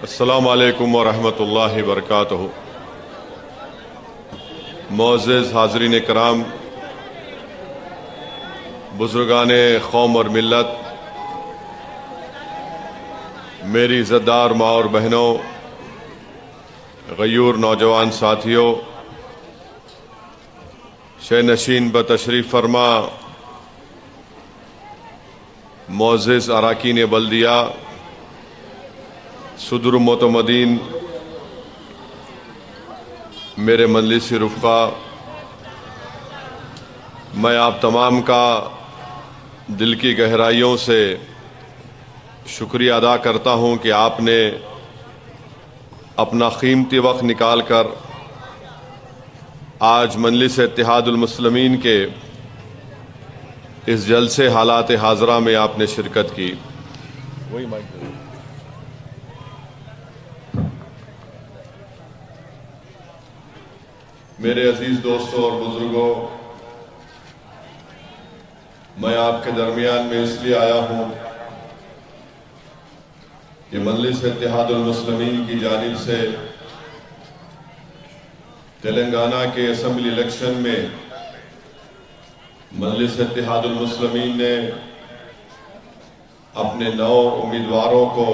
अस्सलामु अलैकुम वरहमतुल्लाहि वबरकातुहू। मोअज़्ज़िज़ हाज़रीन कराम, बुज़ुर्गाने कौम और मिल्लत, मेरी इज़्ज़तदार माँ और बहनों, गयूर नौजवान साथियों, शहनशीन बतशरीफ़ फरमा मोअज़्ज़िज़ अराकीन बल्दिया, सुदुर मोतमदीन, मेरे मजलिसी रुफ़क़ा, मैं आप तमाम का दिल की गहराइयों से शुक्रिया अदा करता हूँ कि आपने अपना कीमती वक्त निकाल कर आज मजलिस इत्तेहादुल मुस्लिमीन के इस जलसे हालात हाज़रा में आपने शिरकत की। वही माइक मेरे अजीज दोस्तों और बुजुर्गों, मैं आपके दरमियान में इसलिए आया हूं कि मजलिस इत्तेहादुल मुस्लिमीन की जानिब से तेलंगाना के असेंबली इलेक्शन में मजलिस इत्तेहादुल मुस्लिमीन ने अपने 9 उम्मीदवारों को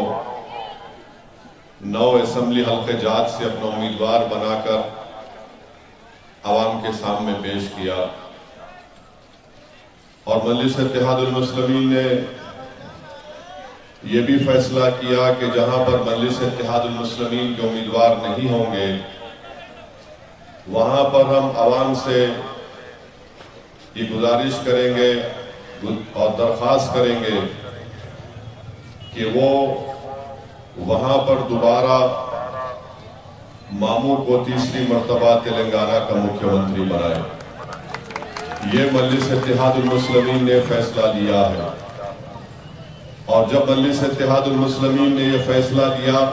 9 असेंबली हल्के जात से अपना उम्मीदवार बनाकर आवाम के सामने पेश किया। और मजलिस इत्तेहादुल मुस्लिमीन ने यह भी फैसला किया कि जहां पर मजलिस इत्तेहादुल मुस्लिमीन के उम्मीदवार नहीं होंगे, वहां पर हम आवाम से ये गुजारिश करेंगे और दरख्वास्त करेंगे कि वो वहां पर दोबारा मामू को तीसरी मर्तबा तेलंगाना का मुख्यमंत्री बनाए। ये मजलिस इत्तेहादुल मुस्लिमीन ने फैसला लिया है। और जब मजलिस इत्तेहादुल मुस्लिमीन ने यह फैसला लिया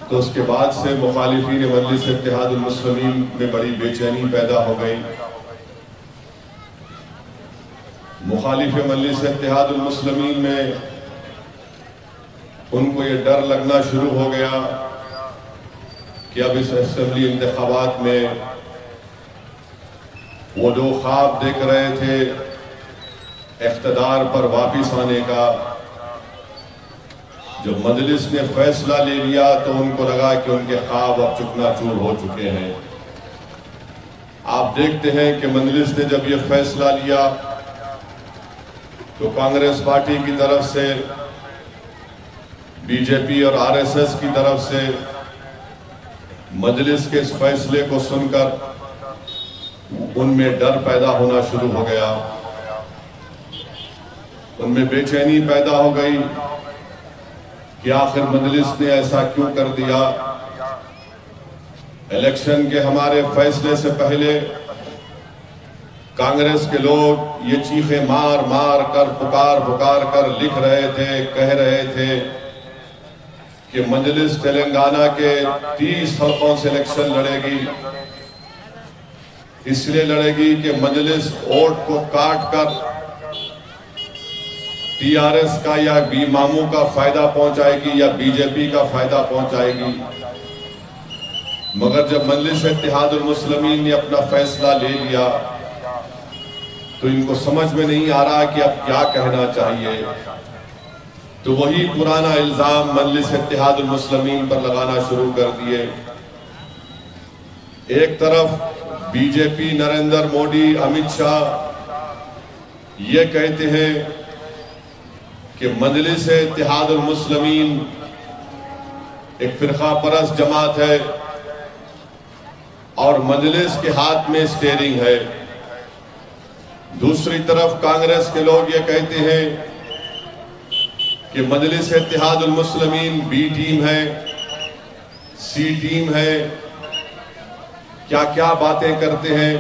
तो उसके बाद से मुखालिफीन मजलिस इत्तेहादुल मुस्लिमीन में बड़ी बेचैनी पैदा हो गई। मुखालिफ मजलिस इत्तेहादुल मुस्लिमीन में उनको ये डर लगना शुरू हो गया कि अब इस असेंबली इंतखाबात में वो जो ख्वाब देख रहे थे इख्तिदार पर वापिस आने का, जब मजलिस ने फैसला ले लिया तो उनको लगा कि उनके ख्वाब अब चुकनाचूर हो चुके हैं। आप देखते हैं कि मजलिस ने जब यह फैसला लिया तो कांग्रेस पार्टी की तरफ से, बीजेपी और आरएसएस की तरफ से मजलिस के इस फैसले को सुनकर उनमें डर पैदा होना शुरू हो गया, उनमें बेचैनी पैदा हो गई कि आखिर मजलिस ने ऐसा क्यों कर दिया। इलेक्शन के हमारे फैसले से पहले कांग्रेस के लोग ये चीखें मार मार कर, पुकार पुकार कर लिख रहे थे, कह रहे थे कि मजलिस तेलंगाना के 30 हल्कों से इलेक्शन लड़ेगी। इसलिए लड़ेगी कि मजलिस वोट को काट कर टीआरएस का या मामू का फायदा पहुंचाएगी या बीजेपी का फायदा पहुंचाएगी। मगर जब मजलिस इत्तेहादुल मुस्लिमीन ने अपना फैसला ले लिया तो इनको समझ में नहीं आ रहा कि अब क्या कहना चाहिए। तो वही पुराना इल्जाम मजलिस इत्तेहादुल मुस्लिमीन पर लगाना शुरू कर दिए। एक तरफ बीजेपी, नरेंद्र मोदी, अमित शाह ये कहते हैं कि मजलिस इत्तेहादुल मुस्लिमीन एक फिरका परस्त जमात है और मजलिस के हाथ में स्टीयरिंग है। दूसरी तरफ कांग्रेस के लोग ये कहते हैं कि मजलिस इत्तेहादुल मुस्लिमीन बी टीम है, सी टीम है, क्या क्या बातें करते हैं।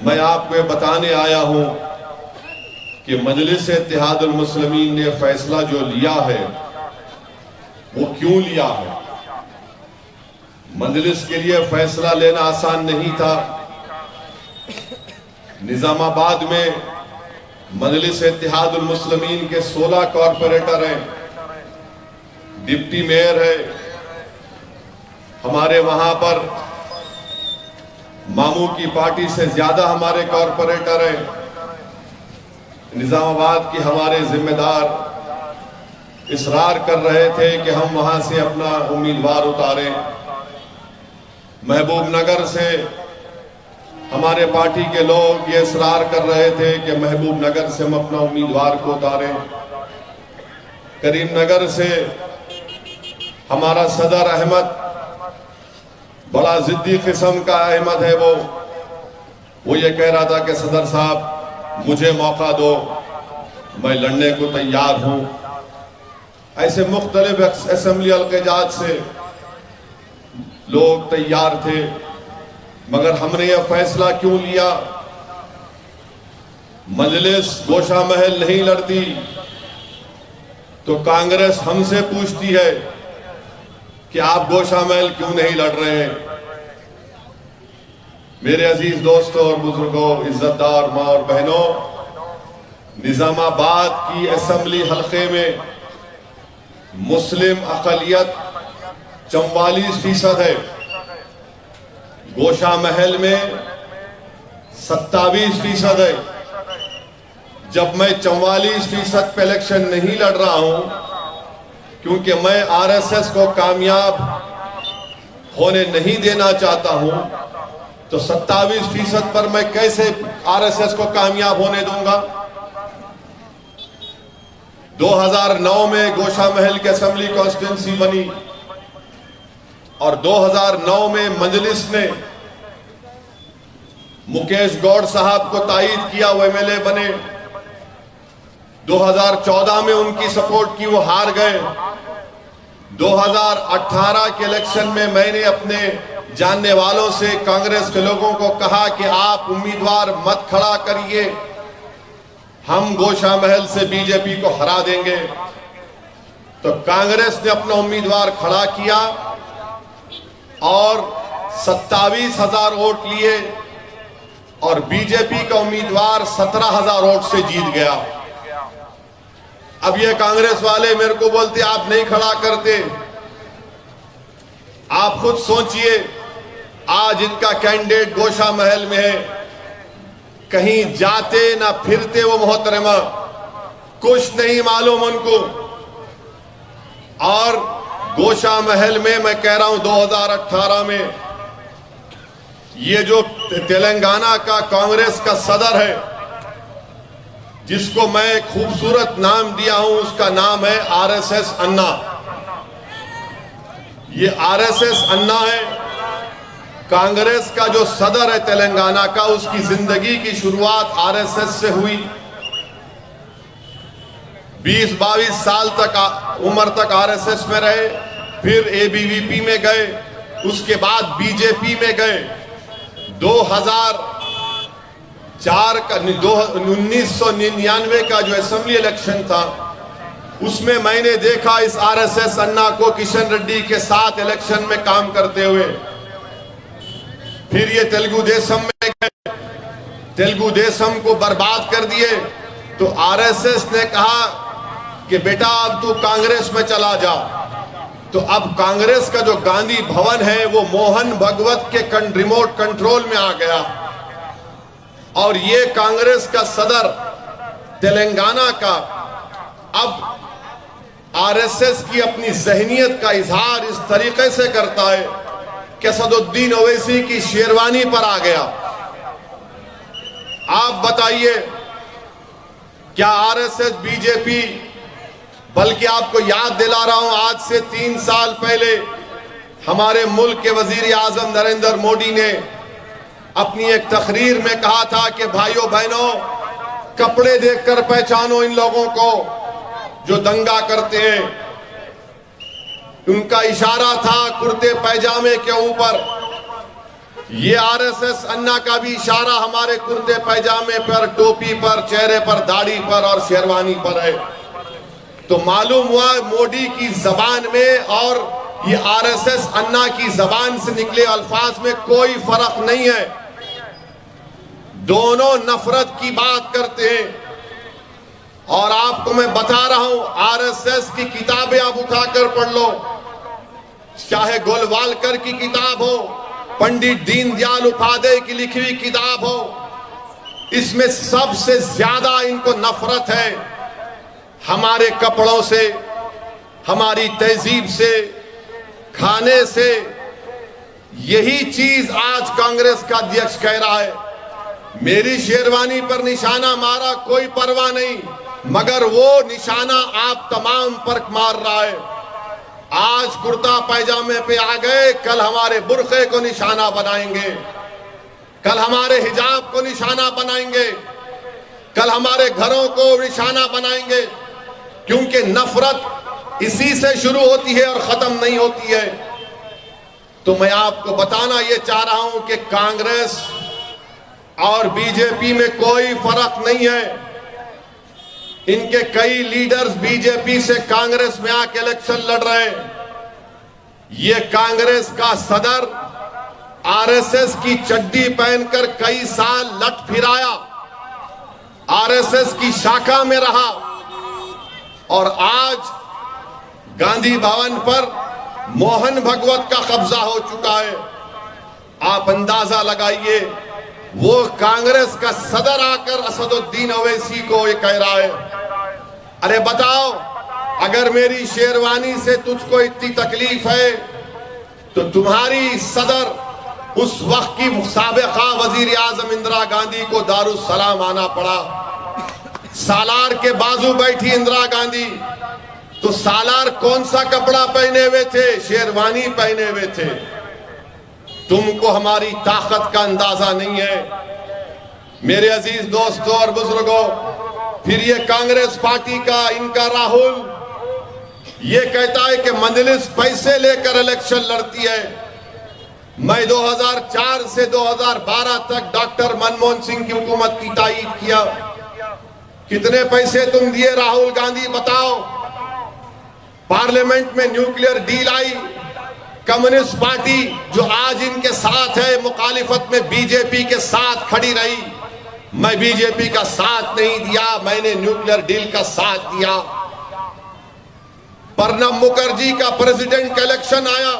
मैं आपको ये बताने आया हूं कि मजलिस इत्तेहादुल मुस्लिमीन ने फैसला जो लिया है वो क्यों लिया है। मजलिस के लिए फैसला लेना आसान नहीं था। निजामाबाद में मजलिस इत्तेहादुल मुस्लिमीन के 16 कॉरपोरेटर हैं। डिप्टी मेयर है, हमारे वहां पर मामू की पार्टी से ज्यादा हमारे कॉरपोरेटर हैं। निजामाबाद के हमारे जिम्मेदार इसरार कर रहे थे कि हम वहां से अपना उम्मीदवार उतारें। महबूब नगर से हमारे पार्टी के लोग ये इसरार कर रहे थे कि महबूब नगर से हम अपना उम्मीदवार को उतारें। करीमनगर से हमारा सदर अहमद, बड़ा जिद्दी किस्म का अहमद है, वो ये कह रहा था कि सदर साहब मुझे मौका दो, मैं लड़ने को तैयार हूं। ऐसे मुख्तलिफ असेंबली हल्क़ात से लोग तैयार थे, मगर हमने यह फैसला क्यों लिया? मजलिस गोशा महल नहीं लड़ती तो कांग्रेस हमसे पूछती है कि आप गोशा महल क्यों नहीं लड़ रहे हैं? मेरे अजीज दोस्तों और बुजुर्गों, इज्जतदार माँ और बहनों, निजामाबाद की असेंबली हल्के में मुस्लिम अक़लियत 44% है, गोशा महल में 27% है। जब मैं 44% पे इलेक्शन नहीं लड़ रहा हूं, क्योंकि मैं आरएसएस को कामयाब होने नहीं देना चाहता हूं, तो 27% पर मैं कैसे आरएसएस को कामयाब होने दूंगा? 2009 में गोशा महल की असेंबली कॉन्स्टिट्यूंसी बनी और 2009 में मजलिस ने मुकेश गौड़ साहब को तायीद किया, वो एमएलए बने। 2014 में उनकी सपोर्ट की, वो हार गए। 2018 के इलेक्शन में मैंने अपने जानने वालों से, कांग्रेस के लोगों को कहा कि आप उम्मीदवार मत खड़ा करिए, हम गोशा महल से बीजेपी को हरा देंगे। तो कांग्रेस ने अपना उम्मीदवार खड़ा किया और 27,000 वोट लिए और बीजेपी का उम्मीदवार 17,000 वोट से जीत गया। अब ये कांग्रेस वाले मेरे को बोलते आप नहीं खड़ा करते। आप खुद सोचिए, आज इनका कैंडिडेट गोशा महल में है, कहीं जाते ना फिरते वो मोहतरमा, कुछ नहीं मालूम उनको। और गोशा महल में मैं कह रहा हूं 2018 में ये जो तेलंगाना का कांग्रेस का सदर है, जिसको मैं खूबसूरत नाम दिया हूं, उसका नाम है आरएसएस अन्ना। ये आरएसएस अन्ना है, कांग्रेस का जो सदर है तेलंगाना का, उसकी जिंदगी की शुरुआत आरएसएस से हुई। 20-22 साल तक उम्र तक आरएसएस में रहे, फिर एबीवीपी में गए, उसके बाद बीजेपी में गए। 1999 का जो असेंबली इलेक्शन था, उसमें मैंने देखा इस आरएसएस अन्ना को किशन रेड्डी के साथ इलेक्शन में काम करते हुए। फिर ये तेलुगु देशम में गए, तेलुगु देशम को बर्बाद कर दिए। तो आरएसएस ने कहा कि बेटा अब तू कांग्रेस में चला जा। तो अब कांग्रेस का जो गांधी भवन है वो मोहन भगवत के रिमोट कंट्रोल में आ गया और ये कांग्रेस का सदर तेलंगाना का अब आरएसएस की अपनी जहनियत का इजहार इस तरीके से करता है कि असदुद्दीन ओवैसी की शेरवानी पर आ गया। आप बताइए, क्या आरएसएस बीजेपी, बल्कि आपको याद दिला रहा हूं, आज से 3 साल पहले हमारे मुल्क के वजीर आजम नरेंद्र मोदी ने अपनी एक तकरीर में कहा था कि भाइयों बहनों, कपड़े देखकर पहचानो इन लोगों को जो दंगा करते हैं। उनका इशारा था कुर्ते पैजामे के ऊपर। ये आरएसएस अन्ना का भी इशारा हमारे कुर्ते पैजामे पर, टोपी पर, चेहरे पर, दाढ़ी पर और शेरवानी पर है। तो मालूम हुआ मोदी की जबान में और ये आरएसएस अन्ना की जबान से निकले अल्फाज में कोई फर्क नहीं है। दोनों नफरत की बात करते हैं। और आप आपको मैं बता रहा हूं, आरएसएस की किताबें आप उठाकर पढ़ लो, चाहे गोलवालकर की किताब हो, पंडित दीनदयाल उपाध्याय की लिखी हुई किताब हो, इसमें सबसे ज्यादा इनको नफरत है हमारे कपड़ों से, हमारी तहजीब से, खाने से। यही चीज आज कांग्रेस का अध्यक्ष कह रहा है, मेरी शेरवानी पर निशाना मारा, कोई परवाह नहीं, मगर वो निशाना आप तमाम पर मार रहा है। आज कुर्ता पैजामे पे आ गए, कल हमारे बुर्के को निशाना बनाएंगे, कल हमारे हिजाब को निशाना बनाएंगे, कल हमारे घरों को निशाना बनाएंगे, क्योंकि नफरत इसी से शुरू होती है और खत्म नहीं होती है। तो मैं आपको बताना ये चाह रहा हूं कि कांग्रेस और बीजेपी में कोई फर्क नहीं है। इनके कई लीडर्स बीजेपी से कांग्रेस में आके इलेक्शन लड़ रहे हैं। ये कांग्रेस का सदर आरएसएस की चड्डी पहनकर कई साल लट फिराया, आरएसएस की शाखा में रहा, और आज गांधी भवन पर मोहन भगवत का कब्जा हो चुका है। आप अंदाजा लगाइए, वो कांग्रेस का सदर आकर असदुद्दीन ओवैसी को ये कह रहा है, अरे बताओ, अगर मेरी शेरवानी से तुझको इतनी तकलीफ है तो तुम्हारी सदर उस वक्त की साबिका वजीर आजम इंदिरा गांधी को दारुस्सलाम आना पड़ा। सालार के बाजू बैठी इंदिरा गांधी, तो सालार कौन सा कपड़ा पहने हुए थे? शेरवानी पहने हुए थे। तुमको हमारी ताकत का अंदाजा नहीं है। मेरे अजीज दोस्तों और बुजुर्गों, फिर ये कांग्रेस पार्टी का इनका राहुल ये कहता है कि मजलिस पैसे लेकर इलेक्शन लड़ती है। मैं 2004 से 2012 तक डॉक्टर मनमोहन सिंह की हुकूमत की तायीद किया। कितने पैसे तुम दिए राहुल गांधी, बताओ? पार्लियामेंट में nuclear deal I, communist party जो आज इनके साथ है, मुखालिफत में बीजेपी के साथ खड़ी रही। मैं बीजेपी का साथ नहीं दिया, मैंने न्यूक्लियर डील का साथ दिया। प्रणब मुखर्जी का प्रेसिडेंट का इलेक्शन आया,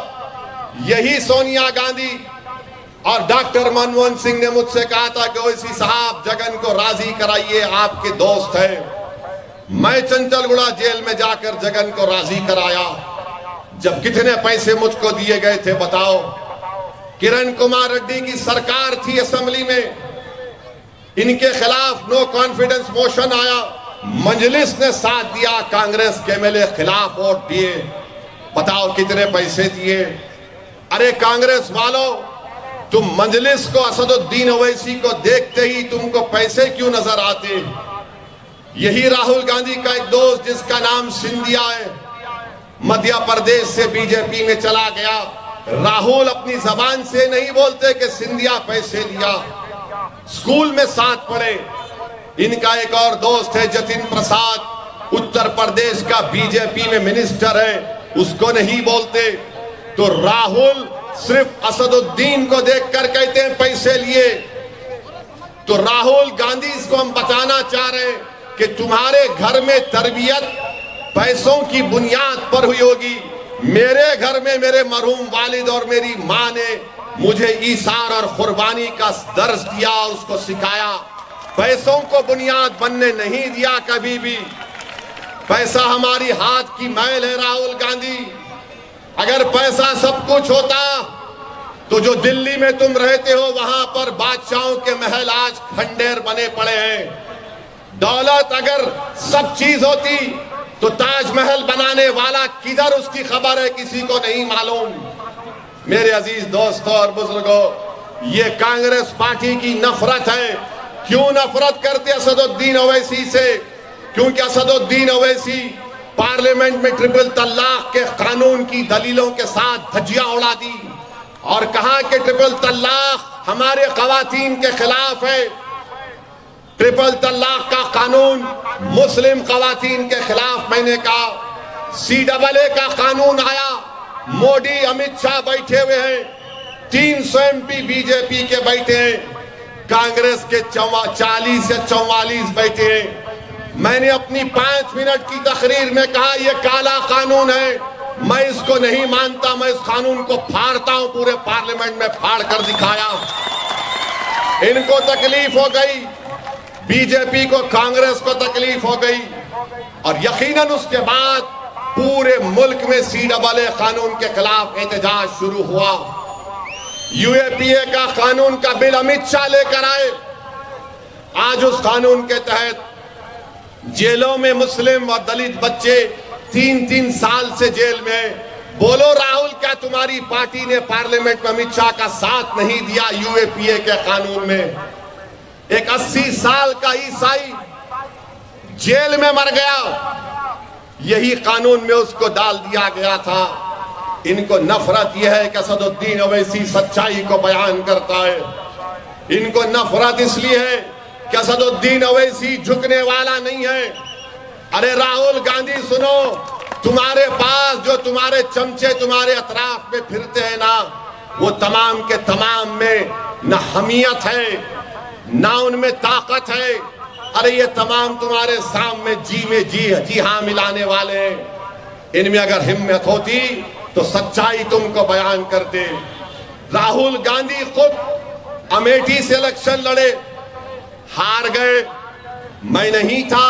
यही सोनिया गांधी और डॉक्टर मनमोहन सिंह ने मुझसे कहा था कि ओवैसी साहब जगन को राजी कराइए, आपके दोस्त हैं। मैं चंचलगुड़ा जेल में जाकर जगन को राजी कराया। जब कितने पैसे मुझको दिए गए थे बताओ? किरण कुमार रेड्डी की सरकार थी, असेंबली में इनके खिलाफ नो कॉन्फिडेंस मोशन आया, मजलिस ने साथ दिया, कांग्रेस के एमएलए खिलाफ वोट दिए। बताओ कितने पैसे दिए? अरे कांग्रेस वालों, तुम मजलिस को, असदुद्दीन ओवैसी को देखते ही तुमको पैसे क्यों नजर आते? यही राहुल गांधी का एक दोस्त जिसका नाम सिंधिया है, मध्य प्रदेश से बीजेपी में चला गया। राहुल अपनी जबान से नहीं बोलते कि सिंधिया पैसे लिया, स्कूल में साथ पढ़े। इनका एक और दोस्त है जतिन प्रसाद, उत्तर प्रदेश का बीजेपी में मिनिस्टर है, उसको नहीं बोलते। तो राहुल सिर्फ असदुद्दीन को देखकर कहते हैं पैसे लिए। तो राहुल गांधी, इसको हम बताना चाह रहे हैं कि तुम्हारे घर में तरबियत पैसों की बुनियाद पर हुई होगी। मेरे घर में मेरे मरहूम वालिद और मेरी माँ ने मुझे ईसार और कुर्बानी का दर्ज दिया, उसको सिखाया। पैसों को बुनियाद बनने नहीं दिया कभी भी। पैसा हमारी हाथ की मैल है राहुल गांधी। अगर पैसा सब कुछ होता तो जो दिल्ली में तुम रहते हो वहां पर बादशाहों के महल आज खंडेर बने पड़े हैं। दौलत अगर सब चीज होती तो ताजमहल बनाने वाला किधर, उसकी खबर है किसी को नहीं मालूम। मेरे अजीज दोस्तों और बुजुर्गों, ये कांग्रेस पार्टी की नफरत है। क्यों नफरत करते असदुद्दीन ओवैसी से? क्योंकि असदुद्दीन ओवैसी पार्लियामेंट में ट्रिपल तलाक के कानून की दलीलों के साथ धज्जियां उड़ा दी और कहा कि ट्रिपल तलाक हमारे खवातीन के खिलाफ है। ट्रिपल तलाक का कानून मुस्लिम खवातीन के खिलाफ। मैंने कहा CAA का कानून आया, मोदी अमित शाह बैठे हुए हैं, 300 MP बीजेपी के बैठे हैं, कांग्रेस के 40 या 44 बैठे हैं। मैंने अपनी 5 मिनट की तकरीर में कहा यह काला कानून है, मैं इसको नहीं मानता, मैं इस कानून को फाड़ता हूं। पूरे पार्लियामेंट में फाड़ कर दिखाया। इनको तकलीफ हो गई, बीजेपी को, कांग्रेस को तकलीफ हो गई, और यकीनन उसके बाद पूरे मुल्क में CAA कानून के खिलाफ एहतजाज शुरू हुआ। UAPA का कानून का बिल अमित शाह लेकर आए। आज उस कानून के तहत जेलों में मुस्लिम और दलित बच्चे 3-3 साल से जेल में। बोलो राहुल, क्या तुम्हारी पार्टी ने पार्लियामेंट में अमित शाह का साथ नहीं दिया UAPA के कानून में? एक 80 साल का ईसाई जेल में मर गया, यही कानून में उसको डाल दिया गया था। इनको नफरत यह है कि असदुद्दीन ओवैसी सच्चाई को बयान करता है। इनको नफरत इसलिए है कि असदुद्दीन ओवैसी झुकने वाला नहीं है। अरे राहुल गांधी सुनो, तुम्हारे पास जो तुम्हारे चमचे तुम्हारे अतराफ में फिरते हैं ना, वो तमाम के तमाम में न हमियत है ना उनमें ताकत है। अरे ये तमाम तुम्हारे सामने जी हाँ मिलाने वाले हैं। इनमें अगर हिम्मत होती तो सच्चाई तुमको बयान करते। राहुल गांधी खुद अमेठी से इलेक्शन लड़े, हार गए, मैं नहीं था।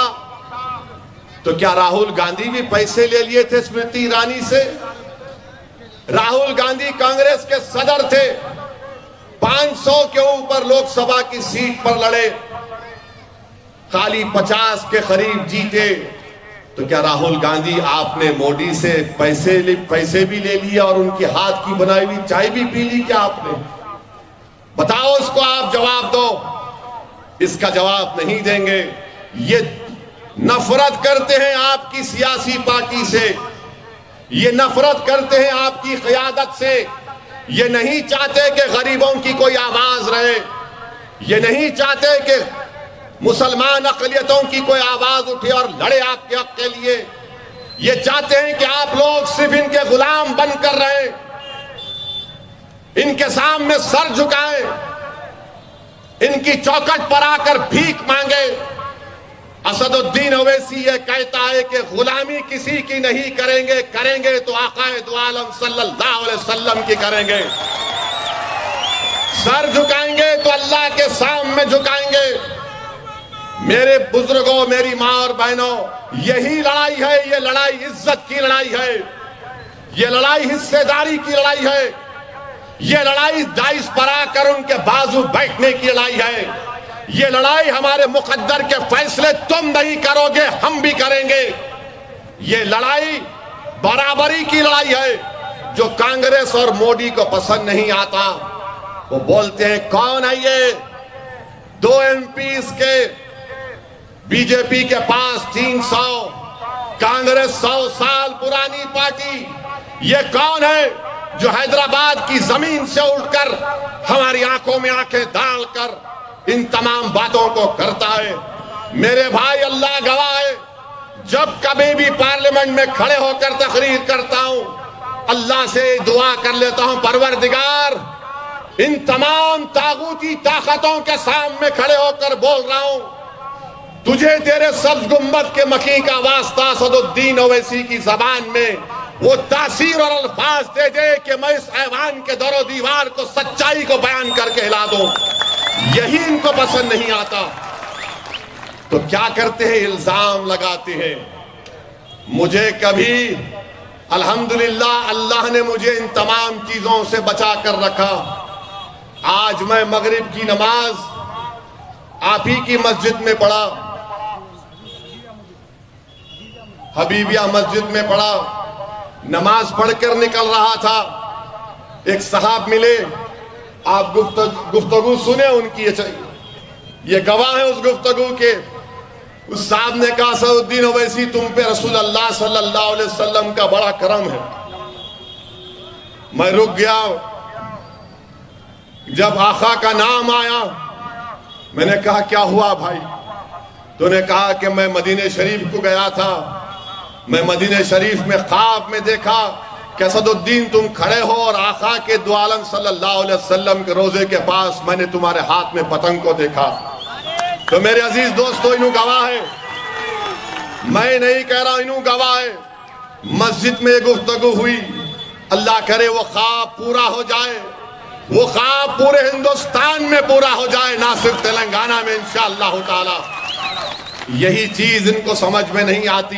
तो क्या राहुल गांधी भी पैसे ले लिए थे स्मृति ईरानी से? राहुल गांधी कांग्रेस के सदर थे, 500 के ऊपर लोकसभा की सीट पर लड़े, खाली 50 के करीब जीते। तो क्या राहुल गांधी आपने मोदी से पैसे भी ले लिए और उनके हाथ की बनाई हुई चाय भी पी ली क्या आपने? बताओ, उसको आप जवाब दो। इसका जवाब नहीं देंगे। ये नफरत करते हैं आपकी सियासी पार्टी से, ये नफरत करते हैं आपकी क़यादत से। ये नहीं चाहते कि गरीबों की कोई आवाज रहे, ये नहीं चाहते कि मुसलमान अक़लियतों की कोई आवाज उठे और लड़े आपके हक के लिए। ये चाहते हैं कि आप लोग सिर्फ इनके गुलाम बनकर रहे, इनके सामने सर झुकाएं, इनकी चौखट पर आकर भीख मांगे। असदुद्दीन ओवैसी ये कहता है कि गुलामी किसी की नहीं करेंगे, करेंगे तो आकाए दो आलम सल्लल्लाहु अलैहि वसल्लम की करेंगे। सर झुकाएंगे तो अल्लाह के सामने झुकाएंगे। मेरे बुजुर्गों, मेरी माँ और बहनों, यही लड़ाई है। ये लड़ाई इज्जत की लड़ाई है, ये लड़ाई हिस्सेदारी की लड़ाई है, ये लड़ाई दाइश पर आकर उनके बाजू बैठने की लड़ाई है। ये लड़ाई हमारे मुकद्दर के फैसले तुम नहीं करोगे, हम भी करेंगे। ये लड़ाई बराबरी की लड़ाई है। जो कांग्रेस और मोदी को पसंद नहीं आता, वो बोलते हैं कौन है ये? 2 MPs के बीजेपी के पास 300, कांग्रेस 100 साल पुरानी पार्टी। ये कौन है जो हैदराबाद की जमीन से उठकर हमारी आंखों में आंखें डालकर इन तमाम बातों को करता है? मेरे भाई, अल्लाह गवाह है, जब कभी भी पार्लियामेंट में खड़े होकर तकरीर करता हूं, अल्लाह से दुआ कर लेता हूं, परवरदिगार, इन तमाम तागूती ताकतों के सामने खड़े होकर बोल रहा हूं, तुझे तेरे सब्ज गुंबद के मकी का वास्ता असदुद्दीन ओवैसी की जबान में वो तासीर और अल्फाज दे दे कि मैं इस ऐवान के दरो दीवार को, सच्चाई को बयान करके हिला दूं। यही इनको पसंद नहीं आता। तो क्या करते हैं? इल्जाम लगाते हैं। मुझे कभी अल्हम्दुलिल्लाह अल्लाह ने मुझे इन तमाम चीजों से बचा कर रखा। आज मैं मगरिब की नमाज आप ही की मस्जिद में पढ़ा, हबीबिया मस्जिद में पढ़ा। नमाज पढ़कर निकल रहा था, एक साहब मिले, आप गुफ्तगू सुने उनकी, ये गवाह है उस गुफ्तगू के। उस साहब ने कहा, असदुद्दीन ओवैसी, तुम पे रसूल अल्लाह सल्लल्लाहु अलैहि वसल्लम का बड़ा करम है। मैं रुक गया। जब आका का नाम आया, मैंने कहा क्या हुआ भाई? तो उन्होंने कहा कि मैं मदीने शरीफ को गया था, मैं मदीने शरीफ में ख्वाब में देखा कि असदुद्दीन तुम खड़े हो और आका के दो आलम सल्लल्लाहु अलैहि वसल्लम के रोजे के पास मैंने तुम्हारे हाथ में पतंग को देखा। तो मेरे अजीज दोस्तों, इन्हों गवाह है मैं नहीं कह रहा, इन्हों गवाह है। मस्जिद में गुफ्तगू हुई, अल्लाह करे वो ख्वाब पूरा हो जाए, वो ख्वाब पूरे हिंदुस्तान में पूरा हो जाए, ना सिर्फ तेलंगाना में इंशाअल्लाह ताला। यही चीज इनको समझ में नहीं आती।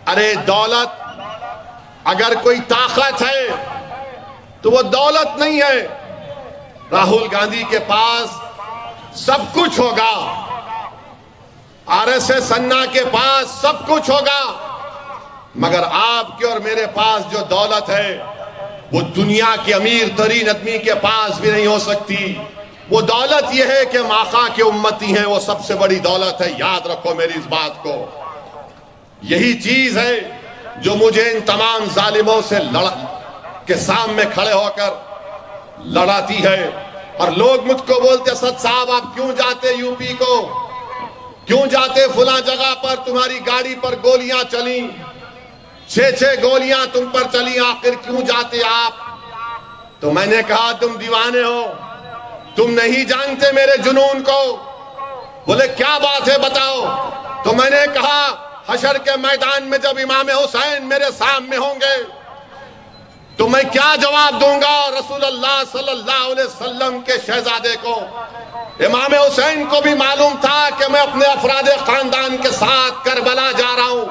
अरे दौलत, अगर कोई ताकत है तो वो दौलत नहीं है। राहुल गांधी के पास सब कुछ होगा, आरएसएस अन्ना के पास सब कुछ होगा, मगर आपके और मेरे पास जो दौलत है वो दुनिया के अमीर तरीन आदमी के पास भी नहीं हो सकती। वो दौलत ये है कि हम आका के उम्मती हैं, वो सबसे बड़ी दौलत है। याद रखो मेरी इस बात को। यही चीज है जो मुझे इन तमाम जालिमों से के सामने खड़े होकर लड़ाती है। और लोग मुझको बोलते, असद साहब आप क्यों जाते यूपी को, क्यों जाते फुला जगह पर, तुम्हारी गाड़ी पर गोलियां चली, 6-6 गोलियां तुम पर चली, आखिर क्यों जाते आप? तो मैंने कहा तुम दीवाने हो, तुम नहीं जानते मेरे जुनून को। बोले क्या बात है बताओ। तो मैंने कहा हशर के मैदान में जब इमाम हुसैन मेरे सामने होंगे तो मैं क्या जवाब दूंगा रसूलुल्लाह सल्लल्लाहु अलैहि वसल्लम के शहजादे को। इमाम हुसैन को भी मालूम था कि मैं अपने अफरादे खानदान के साथ करबला जा रहा हूं,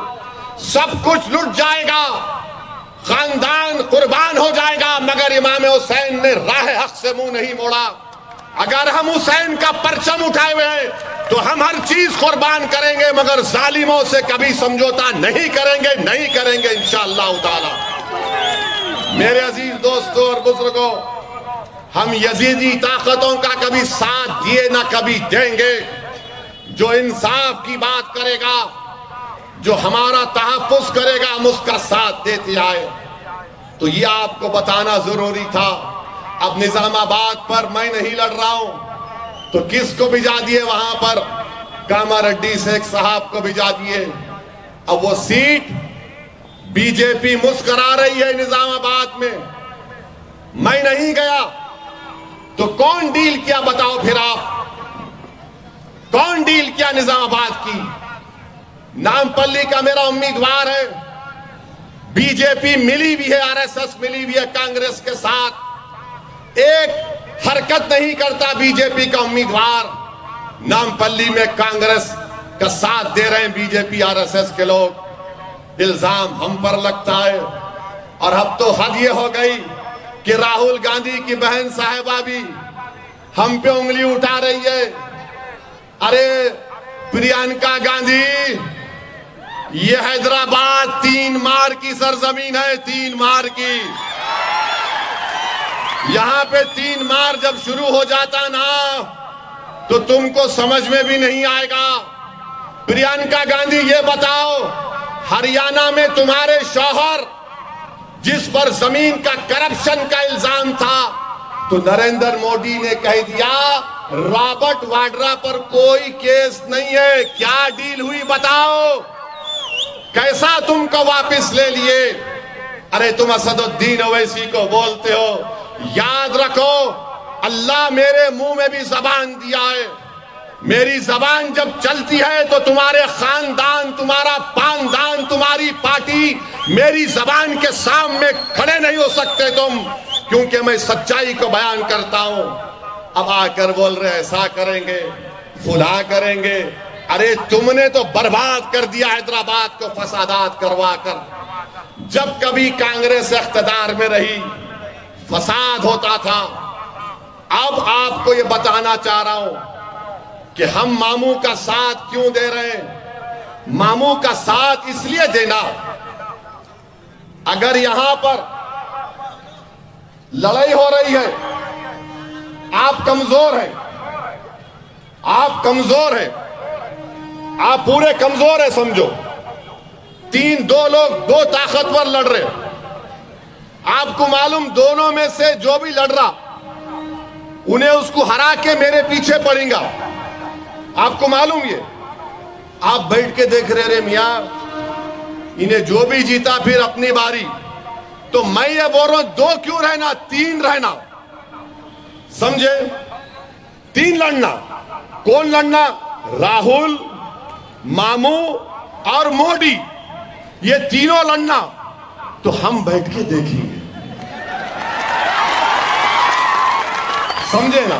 सब कुछ लुट जाएगा, खानदान कुर्बान हो जाएगा, मगर इमाम हुसैन ने राह हक से मुंह नहीं मोड़ा। अगर हम हुसैन का परचम उठाए हुए हैं तो हम हर चीज कुर्बान करेंगे, मगर जालिमों से कभी समझौता नहीं करेंगे, नहीं करेंगे इंशाअल्लाह ताला। मेरे अजीज दोस्तों और बुजुर्गों, हम यजीदी ताकतों का कभी साथ दिए ना कभी देंगे। जो इंसाफ की बात करेगा, जो हमारा तहफ्फुज़ करेगा, हम उसका साथ देते आए। तो ये आपको बताना जरूरी था। अब निजामाबाद पर मैं नहीं लड़ रहा हूं तो किसको भिजा दिए वहां पर? कामारेड्डी शेख साहब को भिजा दिए। अब वो सीट बीजेपी मुस्करा रही है निजामाबाद में, मैं नहीं गया तो कौन डील किया बताओ फिर आप? कौन डील किया निजामाबाद की? नामपल्ली का मेरा उम्मीदवार है, बीजेपी मिली भी है, आरएसएस मिली भी है कांग्रेस के साथ। एक हरकत नहीं करता बीजेपी का उम्मीदवार। नामपल्ली में कांग्रेस का साथ दे रहे हैं बीजेपी आरएसएस के लोग। इल्जाम हम पर लगता है। और अब तो हद ये हो गई कि राहुल गांधी की बहन साहिबा भी हम पे उंगली उठा रही है। अरे प्रियंका गांधी, ये हैदराबाद 3 मार की सरजमीन है, 3 मार की। यहां पे 3 मार जब शुरू हो जाता ना तो तुमको समझ में भी नहीं आएगा। प्रियंका गांधी ये बताओ, हरियाणा में तुम्हारे शौहर जिस पर जमीन का करप्शन का इल्जाम था तो नरेंद्र मोदी ने कह दिया रॉबर्ट वाड्रा पर कोई केस नहीं है। क्या डील हुई बताओ, कैसा तुमको वापस ले लिए? अरे तुम असदुद्दीन ओवैसी को बोलते हो। याद रखो, अल्लाह मेरे मुंह में भी जबान दिया है। मेरी जबान जब चलती है तो तुम्हारे खानदान, तुम्हारा पानदान, तुम्हारी पार्टी मेरी जबान के सामने खड़े नहीं हो सकते तुम, क्योंकि मैं सच्चाई को बयान करता हूं। अब आकर बोल रहे ऐसा करेंगे, फुला करेंगे। अरे तुमने तो बर्बाद कर दिया हैदराबाद को फसादात करवा कर। जब कभी कांग्रेस इख्तिदार में रही फसाद होता था। अब आपको ये बताना चाह रहा हूं कि हम मामू का साथ क्यों दे रहे हैं। मामू का साथ इसलिए देना, अगर यहां पर लड़ाई हो रही है, आप कमजोर हैं, आप कमजोर हैं, आप पूरे कमजोर हैं समझो। 2 लोग 2 ताकतवर लड़ रहे हैं। आपको मालूम दोनों में से जो भी लड़ रहा उन्हें उसको हरा के मेरे पीछे पड़ेगा। आपको मालूम ये? आप बैठ के देख रहे रे मियां, इन्हें जो भी जीता फिर अपनी बारी। तो मैं ये बोल रहा हूं 2 क्यों रहना, 3 रहना, समझे? 3 लड़ना। कौन लड़ना? राहुल, मामू और मोदी, ये तीनों लड़ना तो हम बैठ के देखेंगे। समझे ना?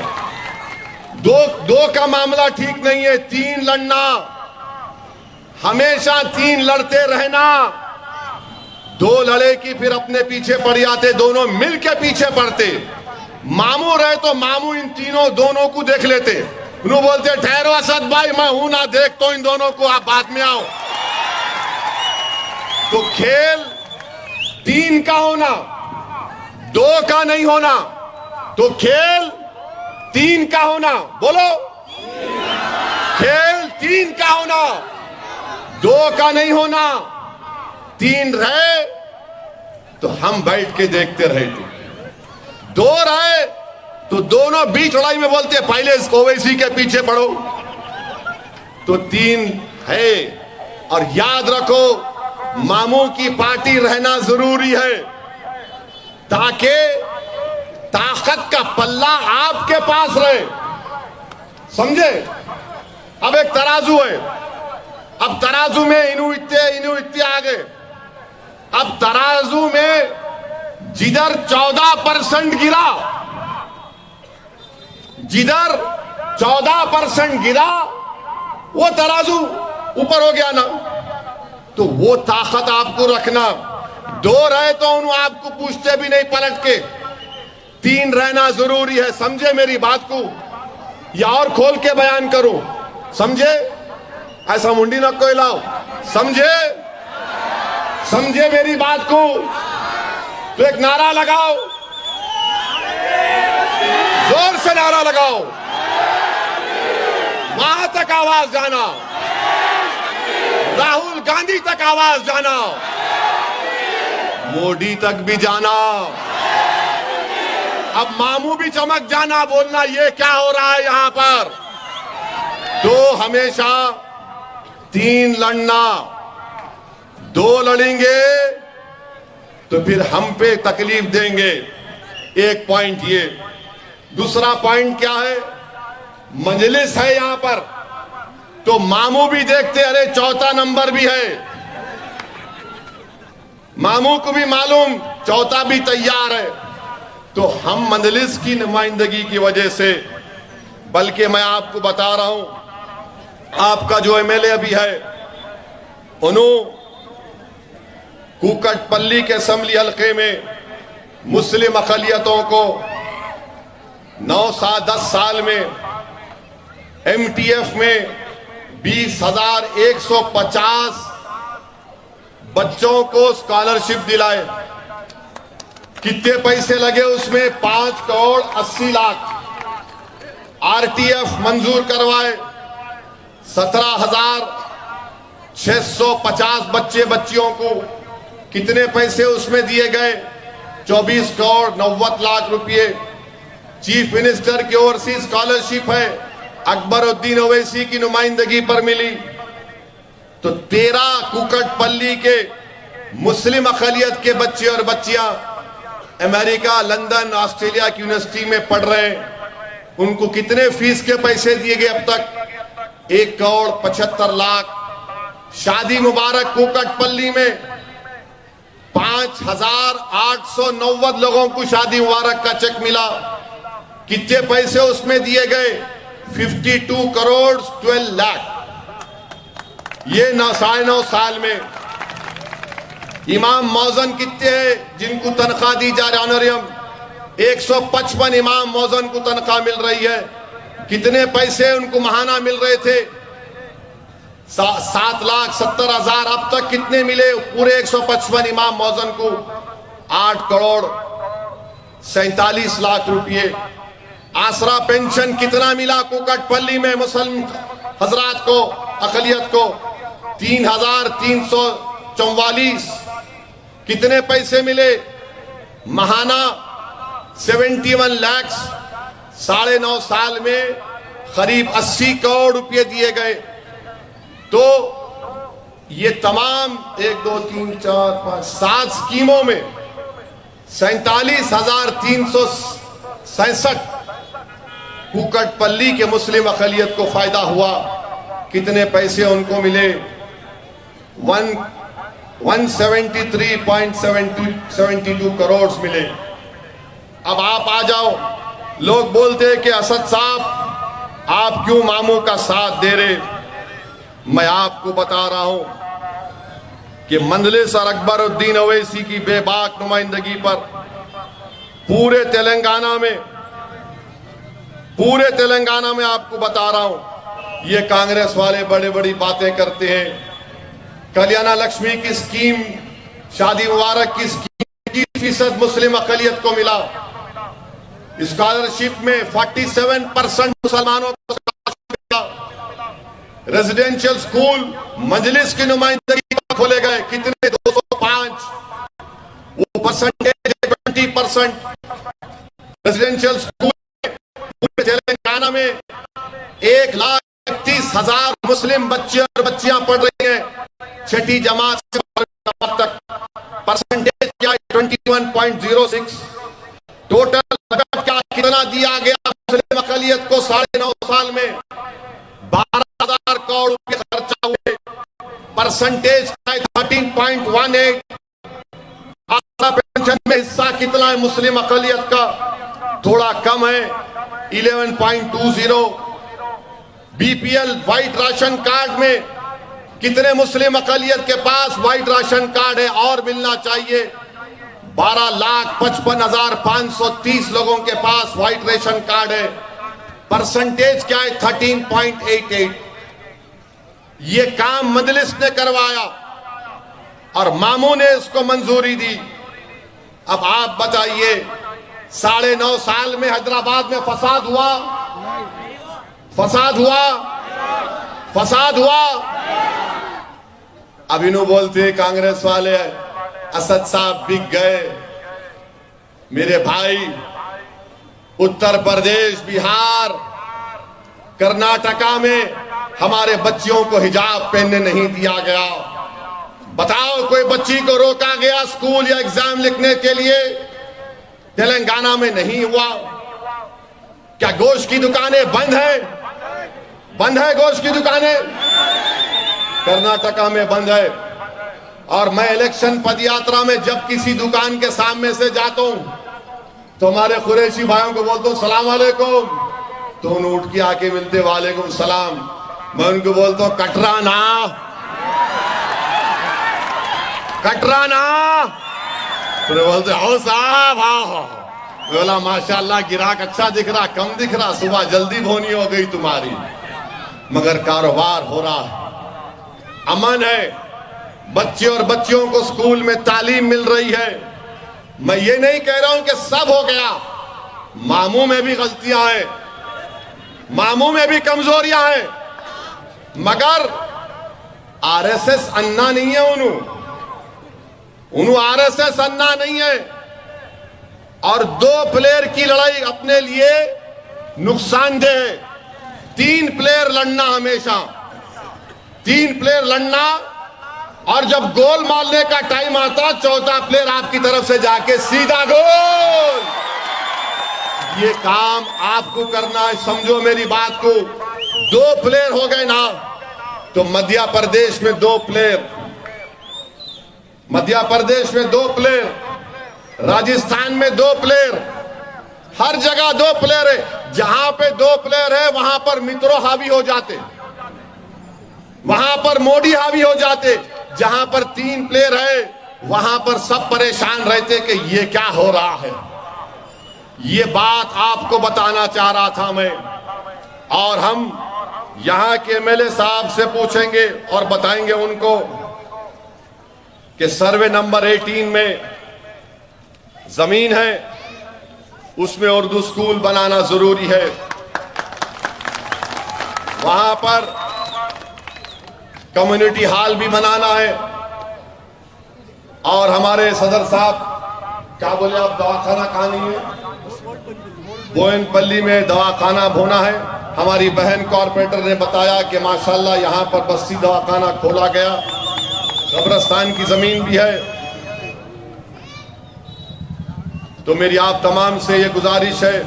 दो का मामला ठीक नहीं है, तीन लड़ना, हमेशा तीन लड़ते रहना। दो लड़े कि फिर अपने पीछे पड़ जाते, दोनों मिल के पीछे पड़ते। मामू रहे तो मामू इन तीनों दोनों को देख लेते, उन्होंने बोलते ठहरो असद भाई, मैं हूं ना, देख तो इन दोनों को, आप बाद में आओ। तो खेल तीन का होना, दो का नहीं होना। तो खेल तीन का होना, बोलो, खेल तीन का होना, दो का नहीं होना। तीन रहे तो हम बैठ के देखते रहे थे, दो रहे तो दोनों बीच लड़ाई में बोलते पहले इस ओवैसी के पीछे पड़ो। तो तीन है, और याद रखो मामू की पार्टी रहना जरूरी है, ताकि ताकत का पल्ला आपके पास रहे। समझे? अब एक तराजू है, अब तराजू में इनू इत्ते आ गए। अब तराजू में जिधर 14% गिरा, जिधर 14% गिरा, वो तराजू ऊपर हो गया ना। तो वो ताकत आपको रखना। दो रहे तो उन्होंने आपको पूछते भी नहीं पलट के, तीन रहना जरूरी है। समझे मेरी बात को? या और खोल के बयान करो, समझे? ऐसा मुंडी न कोई लाओ, समझे? समझे मेरी बात को? तो एक नारा लगाओ, जोर से नारा लगाओ, वहां तक आवाज जाना, राहुल गांधी तक आवाज जाना, मोदी तक भी जाना। अब मामू भी चमक जाना, बोलना ये क्या हो रहा है यहां पर। तो हमेशा तीन लड़ना, दो लड़ेंगे तो फिर हम पे तकलीफ देंगे। एक पॉइंट ये। दूसरा पॉइंट क्या है? मजलिस है यहां पर, तो मामू भी देखते, अरे चौथा नंबर भी है। मामू को भी मालूम चौथा भी तैयार है। तो हम मजलिस की नुमाइंदगी की वजह से, बल्कि मैं आपको बता रहा हूं, आपका जो एमएलए अभी है, उन्होंने कुकटपल्ली के असेंबली हल्के में मुस्लिम अक़लियतों को 10 साल में एमटीएफ में 20,150 बच्चों को स्कॉलरशिप दिलाए। कितने पैसे लगे उसमें? 5 करोड़ 80 लाख। आरटीएफ मंजूर करवाए। 17,650 बच्चे बच्चियों को कितने पैसे उसमें दिए गए? 24 करोड़ 90 लाख रुपए। चीफ मिनिस्टर की ओर से स्कॉलरशिप है, अकबरुद्दीन ओवैसी की नुमाइंदगी पर मिली। तो 13 कुकटपल्ली के मुस्लिम अक़लियत के बच्चे और बच्चियां अमेरिका, लंदन, ऑस्ट्रेलिया की यूनिवर्सिटी में पढ़ रहे हैं। उनको कितने फीस के पैसे दिए गए अब तक? 1 करोड़ 75 लाख। शादी मुबारक कुकटपल्ली में 5,890 लोगों को शादी मुबारक का चेक मिला। कितने पैसे उसमें दिए गए? 52 करोड़ 12 लाख। ये 9.5 साल में। इमाम मौजन कितने हैं जिनको तनख्वाह दी जा रही है? ऑनरियम 155 इमाम मौजन को तनख्वाह मिल रही है। कितने पैसे उनको महाना मिल रहे थे? 7,70,000। अब तक कितने मिले पूरे 155 इमाम मौजन को? 8 करोड़ 47 लाख रुपये। आसरा पेंशन कितना मिला कुकटपल्ली में मुस्लिम हजरात को, अक़लियत को? 3,344। कितने पैसे मिले? महाना 71 लाख। 9.5 साल में करीब 80 करोड़ रुपए दिए गए। तो ये तमाम 1 2 3 4 5 7 स्कीमों में 47,367 कुकटपल्ली के मुस्लिम अक़लियत को फायदा हुआ। कितने पैसे उनको मिले? 173.72 करोड़ मिले। अब आप आ जाओ, लोग बोलते हैं कि असद साहब आप क्यों मामू का साथ दे रहे। मैं आपको बता रहा हूं कि मंजलिस और अकबरुद्दीन ओवैसी की बेबाक नुमाइंदगी पर पूरे तेलंगाना में आपको बता रहा हूं, ये कांग्रेस वाले बड़ी बड़ी बातें करते हैं। कल्याणा लक्ष्मी की स्कीम, शादी मुबारक की स्कीम 20% मुस्लिम अकलियत को मिला। स्कॉलरशिप में 47% मुसलमानों को मिला। रेजिडेंशियल स्कूल मजलिस की नुमाइंदगी पर खोले गए, कितने 205, वो परसेंटेज 20%। रेजिडेंशियल स्कूल तेलंगाना में 1,31,000 मुस्लिम बच्चे और बच्चियां पढ़ रही हैं, छठी जमात से तक। परसेंटेज क्या है? 21.06। टोटल क्या कितना दिया गया मुस्लिम अकलियत को 9.5 साल में? 12,000 करोड़ रुपए खर्चा हुए। परसेंटेज क्या है? 13.18। पेंशन में हिस्सा कितना है मुस्लिम अकलियत का? थोड़ा कम है, 11.20। बीपीएल व्हाइट राशन कार्ड में कितने मुस्लिम अकलियत के पास व्हाइट राशन कार्ड है और मिलना चाहिए? 12,55,530 लोगों के पास व्हाइट रेशन कार्ड है। परसेंटेज क्या है? 13.88। ये काम मजलिस ने करवाया और मामू ने इसको मंजूरी दी। अब आप बताइए, 9.5 साल में हैदराबाद में फसाद हुआ? अब इन्हों बोलते कांग्रेस वाले असद साहब बिक गए। मेरे भाई, उत्तर प्रदेश, बिहार, कर्नाटका में हमारे बच्चियों को हिजाब पहनने नहीं दिया गया। बताओ, कोई बच्ची को रोका गया स्कूल या एग्जाम लिखने के लिए? तेलंगाना में नहीं हुआ। क्या गोश्त की दुकानें बंद है गोश्त की दुकानें? कर्नाटका में बंद है। और मैं इलेक्शन पदयात्रा में जब किसी दुकान के सामने से जाता हूं तो हमारे कुरैशी भाइयों को बोलता हूं सलाम वालेकुम, तो उन्हें उठ के आके मिलते वालेकुम सलाम। मैं उनको बोलता हूं कटरा ना। तो बोलते हो साहब आओ। बोला माशाल्लाह गिराक अच्छा दिख रहा, कम दिख रहा, सुबह जल्दी बोनी हो गई तुम्हारी, मगर कारोबार हो रहा है, अमन है, बच्चे और बच्चियों को स्कूल में तालीम मिल रही है। मैं ये नहीं कह रहा हूं कि सब हो गया, मामू में भी गलतियां हैं, मामू में भी कमजोरियां हैं, मगर आरएसएस अन्ना नहीं है। उन्होंने आरएसएस अन्ना नहीं है। और 2 प्लेयर की लड़ाई अपने लिए नुकसानदेह है। 3 प्लेयर लड़ना, हमेशा 3 प्लेयर लड़ना, और जब गोल मारने का टाइम आता 4था प्लेयर आपकी तरफ से जाके सीधा गोल। ये काम आपको करना है, समझो मेरी बात को। 2 प्लेयर हो गए ना, तो मध्य प्रदेश में 2 प्लेयर, मध्य प्रदेश में 2 प्लेयर, राजस्थान में 2 प्लेयर, हर जगह 2 प्लेयर है। जहां पे 2 प्लेयर है वहां पर मित्रों हावी हो जाते, वहां पर मोदी हावी हो जाते। जहां पर 3 प्लेयर है वहां पर सब परेशान रहते कि ये क्या हो रहा है। ये बात आपको बताना चाह रहा था मैं। और हम यहां के एमएलए साहब से पूछेंगे और बताएंगे उनको कि सर्वे नंबर 18 में जमीन है, उसमें उर्दू स्कूल बनाना जरूरी है। वहां पर कम्युनिटी हॉल भी बनाना है। और हमारे सदर साहब क्या बोले आप, दवाखाना कहां नहीं है? बोयनपल्ली में दवाखाना होना है। हमारी बहन कॉर्पोरेटर ने बताया कि माशाल्लाह यहां पर बस्ती दवाखाना खोला गया, कब्रिस्तान की जमीन भी है। तो मेरी आप तमाम से ये गुजारिश है,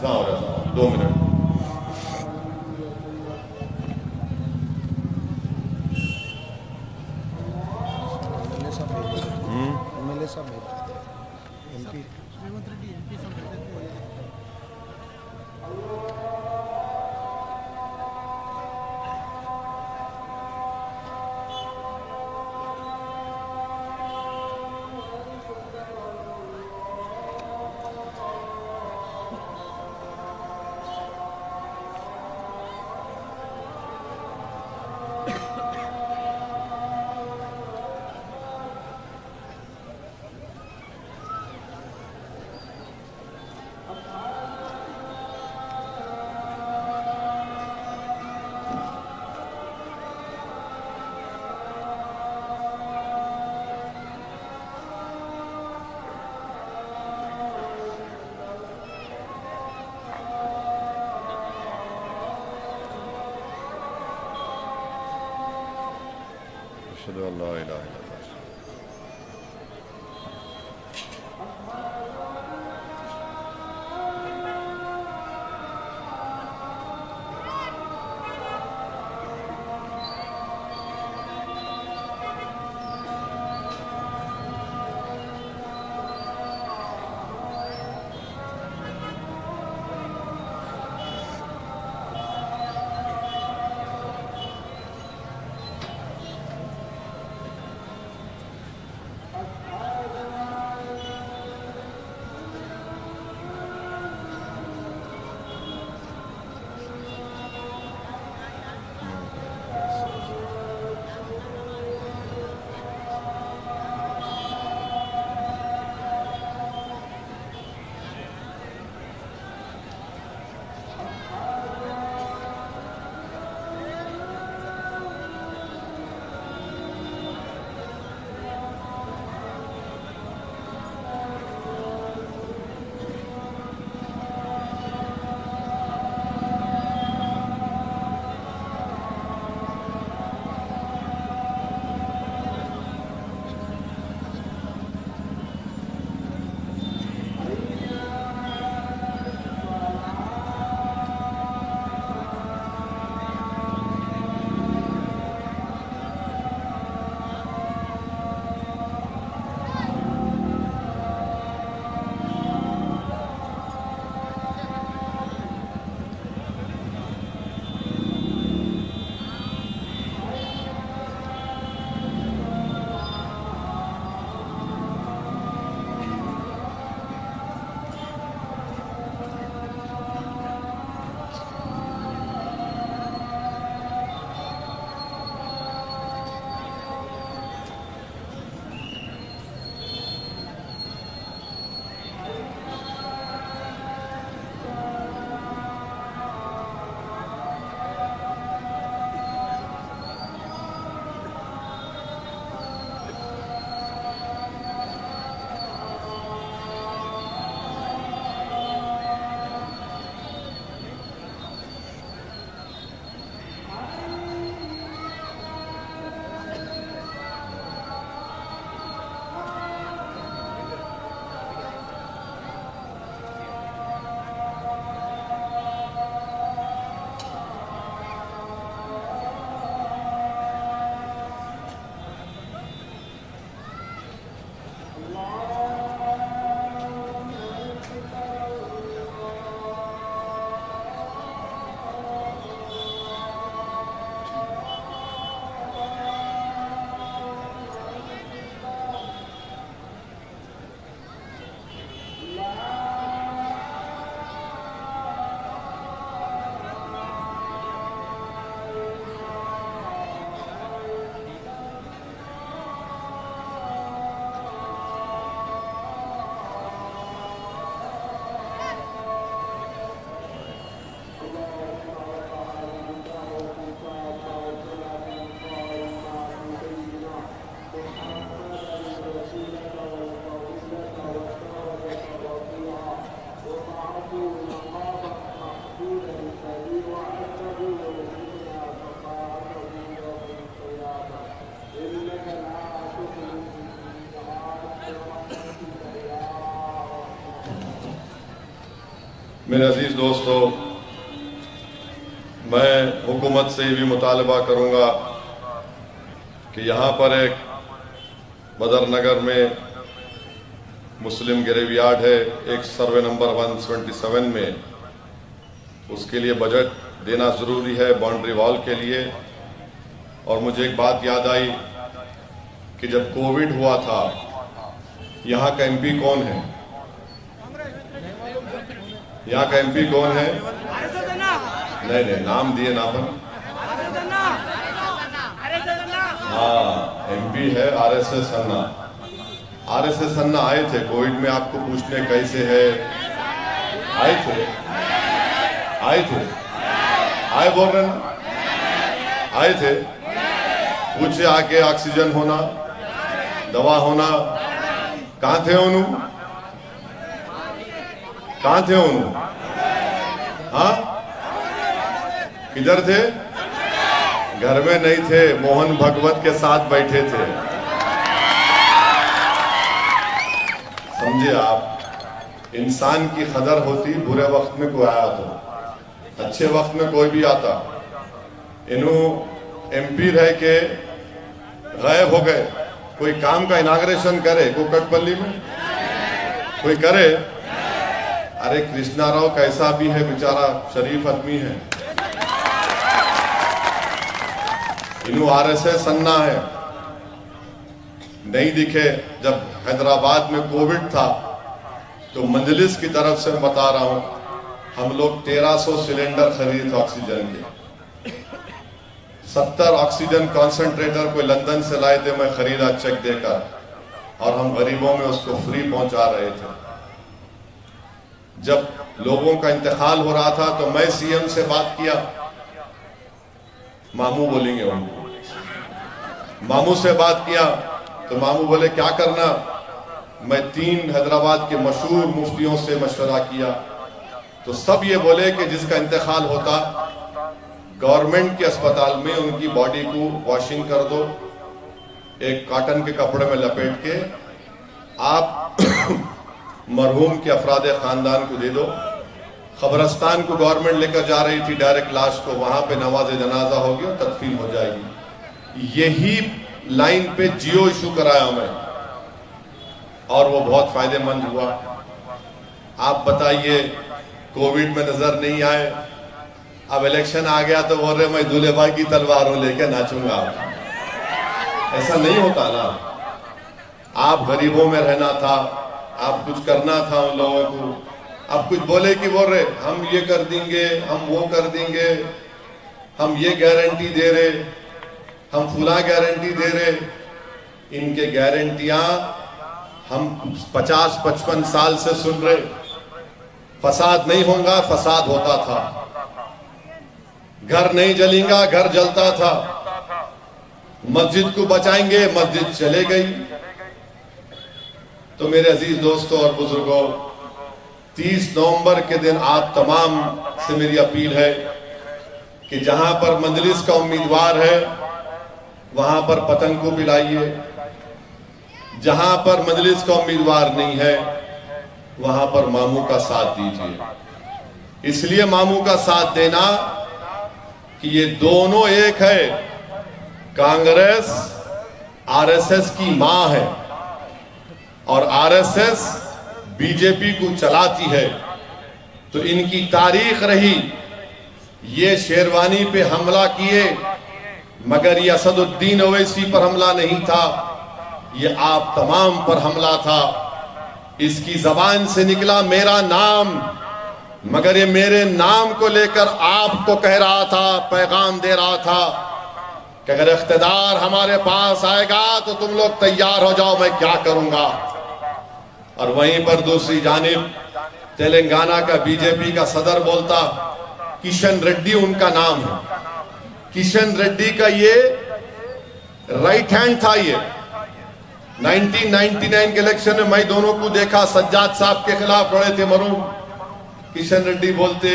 2 मिनट। अशहदु अल्ला इलाहा इल्लल्लाह। मेरे अजीज दोस्तों, मैं हुकूमत से भी मुतालबा करूंगा कि यहाँ पर एक बदरनगर में मुस्लिम ग्रेवयार्ड है एक सर्वे नंबर 127 में, उसके लिए बजट देना ज़रूरी है, बाउंड्री वॉल के लिए। और मुझे एक बात याद आई कि जब कोविड हुआ था, यहाँ का एमपी कौन है? यहाँ का एमपी कौन है? नहीं, नाम दिए ना अपन। हाँ, एमपी है आरएसएस अन्ना। आरएसएस अन्ना आए थे कोविड में आपको पूछने कैसे है? आए बोल रहे ना, आए थे, पूछे आके ऑक्सीजन होना, दवा होना। कहाँ थे उन्हों? कहाँ थे उन्हों? हाँ, किधर थे? घर में नहीं थे, मोहन भगवत के साथ बैठे थे। समझे आप? इंसान की कदर होती बुरे वक्त में कोई आया तो, अच्छे वक्त में कोई भी आता। इन्हों एमपी रह के गायब हो गए। कोई काम का इनाग्रेशन करे कोकटपल्ली में, कोई करे? अरे कृष्णा राव कैसा भी है बेचारा, शरीफ आदमी है। इन्हों आरएसएस अन्ना है, नहीं दिखे। जब हैदराबाद में कोविड था तो मंजलिस की तरफ से बता रहा हूं, हम लोग 1300 सिलेंडर खरीदे ऑक्सीजन के। 70 ऑक्सीजन कॉन्सेंट्रेटर को लंदन से लाए थे, मैं खरीदा चेक देकर, और हम गरीबों में उसको फ्री पहुंचा रहे थे। जब लोगों का इंतकाल हो रहा था तो मैं सीएम से बात किया, मामू बोलेंगे उनको, मामू से बात किया तो मामू बोले क्या करना? मैं 3 हैदराबाद के मशहूर मुफ्तियों से मशवरा किया तो सब ये बोले कि जिसका इंतकाल होता गवर्नमेंट के अस्पताल में उनकी बॉडी को वॉशिंग कर दो, एक कॉटन के कपड़े में लपेट के आप मरहूम के अफराद खानदान को दे दो। खबरस्तान को गवर्नमेंट लेकर जा रही थी डायरेक्ट लाश को, वहां पे नमाज जनाजा होगी और तदफीन हो जाएगी। यही लाइन पे जियो इशू कराया मैं, और वो बहुत फायदेमंद हुआ। आप बताइए, कोविड में नजर नहीं आए, अब इलेक्शन आ गया तो बोल रहे मैं दूल्हे भाई की तलवारों लेके नाचूंगा। ऐसा नहीं होता ना। आप गरीबों में रहना था, आप कुछ करना था उन लोगों को। अब कुछ बोले कि बोल रहे हम ये कर देंगे, हम वो कर देंगे, हम ये गारंटी दे रहे, हम फुला गारंटी दे रहे। इनके गारंटियां हम 50-55 साल से सुन रहे। फसाद नहीं होगा, फसाद होता था। घर नहीं जलेगा, घर जलता था। मस्जिद को बचाएंगे, मस्जिद चले गई। तो मेरे अजीज दोस्तों और बुजुर्गों, 30 नवंबर के दिन आप तमाम से मेरी अपील है कि जहां पर मंजलिस का उम्मीदवार है वहां पर पतंग को पिलाइए, जहां पर मंजलिस का उम्मीदवार नहीं है वहां पर मामू का साथ दीजिए। इसलिए मामू का साथ देना कि ये दोनों एक है। कांग्रेस आरएसएस की मां है और आरएसएस बीजेपी को चलाती है। तो इनकी तारीख रही, ये शेरवानी पे हमला किए, मगर ये असदुद्दीन ओवैसी पर हमला नहीं था, ये आप तमाम पर हमला था। इसकी जबान से निकला मेरा नाम, मगर ये मेरे नाम को लेकर आपको कह रहा था, पैगाम दे रहा था कि अगर इख्तिदार हमारे पास आएगा तो तुम लोग तैयार हो जाओ, मैं क्या करूंगा। और वहीं पर दूसरी जानिब तेलंगाना का बीजेपी का सदर बोलता, किशन रेड्डी उनका नाम है, किशन रेड्डी का ये राइट हैंड था। ये 1999 के इलेक्शन में मैं दोनों को देखा, सज्जाद साहब के खिलाफ लड़े थे मरूम। किशन रेड्डी बोलते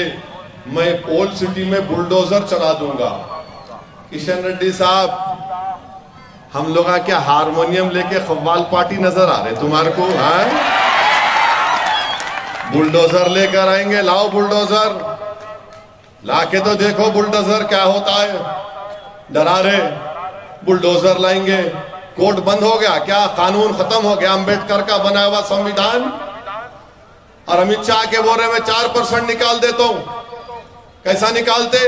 मैं ओल्ड सिटी में बुलडोजर चला दूंगा। किशन रेड्डी साहब, हम लोग क्या हारमोनियम लेके कव्वाल पार्टी नजर आ रहे तुम्हारे को? हाँ, बुलडोजर लेकर आएंगे, लाओ बुलडोजर, लाके तो देखो बुलडोजर क्या होता है। डरा रहे, बुलडोजर लाएंगे, कोर्ट बंद हो गया क्या? कानून खत्म हो गया? अंबेडकर का बनाया हुआ संविधान? और अमित शाह के बोल रहे मैं 4% निकाल देता हूं। कैसा निकालते?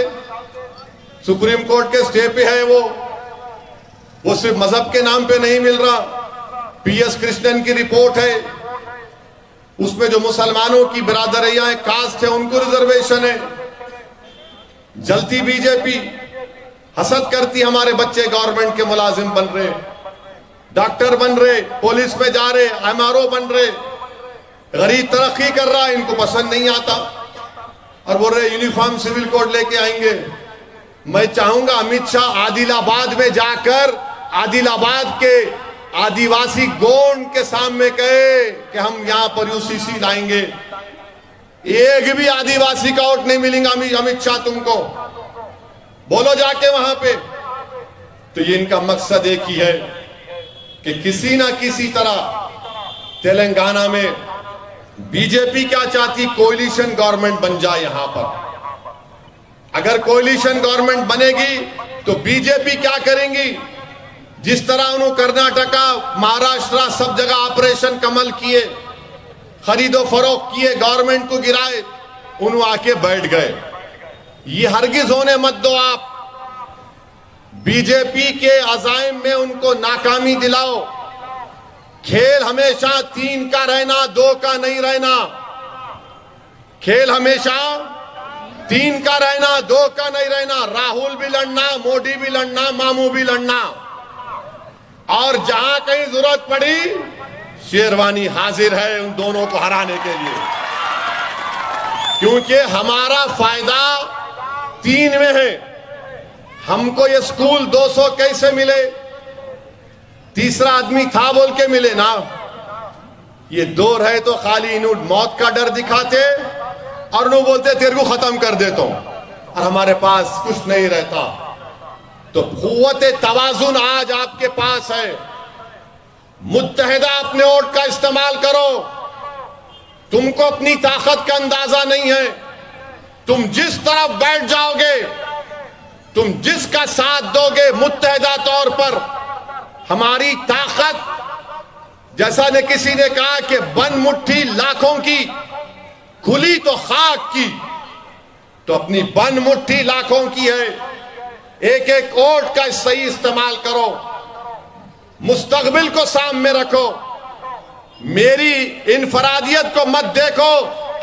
सुप्रीम कोर्ट के स्टे पे है वो सिर्फ मजहब के नाम पे नहीं मिल रहा। PS कृष्णन की रिपोर्ट है, उसमें जो मुसलमानों की बिरादरियां हैं, कास्ट है, उनको रिजर्वेशन है। जलती बीजेपी, हसद करती हमारे बच्चे गवर्नमेंट के मुलाजिम बन रहे, डॉक्टर बन रहे, पुलिस में जा रहे, MRO बन रहे, गरीब तरक्की कर रहा है, इनको पसंद नहीं आता और बोल रहे यूनिफॉर्म सिविल कोड लेके आएंगे। मैं चाहूंगा अमित शाह आदिलाबाद में जाकर आदिलाबाद के आदिवासी गोंड के सामने कहे कि हम यहां पर UCC लाएंगे। एक भी आदिवासी का वोट नहीं मिलेगा अमित शाह तुमको, बोलो जाके वहां पे। तो ये इनका मकसद एक ही है कि किसी ना किसी तरह तेलंगाना में बीजेपी क्या चाहती, कोalition गवर्नमेंट बन जाए यहां पर। अगर कोalition गवर्नमेंट बनेगी तो बीजेपी क्या करेंगी? जिस तरह उन्होंने कर्नाटका, महाराष्ट्र सब जगह ऑपरेशन कमल किए, खरीदो फरोख्त किए, गवर्नमेंट को गिराए, उन्होंने आके बैठ गए। ये हरगिज होने मत दो आप। बीजेपी के अज़ाइम में उनको नाकामी दिलाओ। खेल हमेशा 3 का रहना, 2 का नहीं रहना। खेल हमेशा 3 का रहना, 2 का नहीं रहना। राहुल भी लड़ना, मोदी भी लड़ना, मामू भी लड़ना, और जहां कहीं जरूरत पड़ी शेरवानी हाजिर है उन दोनों को हराने के लिए। क्योंकि हमारा फायदा 3 में है। हमको ये स्कूल 200 कैसे मिले? तीसरा आदमी था बोल के मिले ना। ये 2 रहे तो खाली इन्हों मौत का डर दिखाते और उन्होंने बोलते तेरे को खत्म कर देता हूं, और हमारे पास कुछ नहीं रहता। तो कुव्वते तवाजुन आज आपके पास है। मुत्तहिदा अपने वोट का इस्तेमाल करो। तुमको अपनी ताकत का अंदाजा नहीं है। तुम जिस तरफ बैठ जाओगे, तुम जिसका साथ दोगे, मुत्तहिदा तौर पर हमारी ताकत, जैसा ने किसी ने कहा कि बंद मुट्ठी लाखों की, खुली तो खाक की, तो अपनी बंद मुट्ठी लाखों की है। एक एक वोट का सही इस्तेमाल करो। मुस्तकबिल को सामने रखो। मेरी इनफरादियत को मत देखो,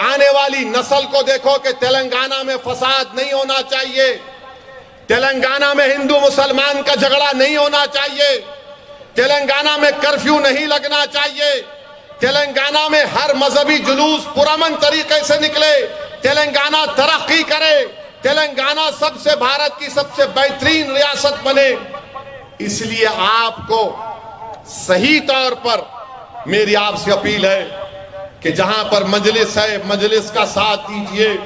आने वाली नस्ल को देखो कि तेलंगाना में फसाद नहीं होना चाहिए, तेलंगाना में हिंदू मुसलमान का झगड़ा नहीं होना चाहिए, तेलंगाना में कर्फ्यू नहीं लगना चाहिए, तेलंगाना में हर मजहबी जुलूस पुरअमन तरीके से निकले, तेलंगाना तरक्की करे, तेलंगाना सबसे भारत की सबसे बेहतरीन रियासत बने। इसलिए आपको सही तौर पर मेरी आपसे अपील है कि जहां पर मजलिस है, मजलिस का साथ दीजिए।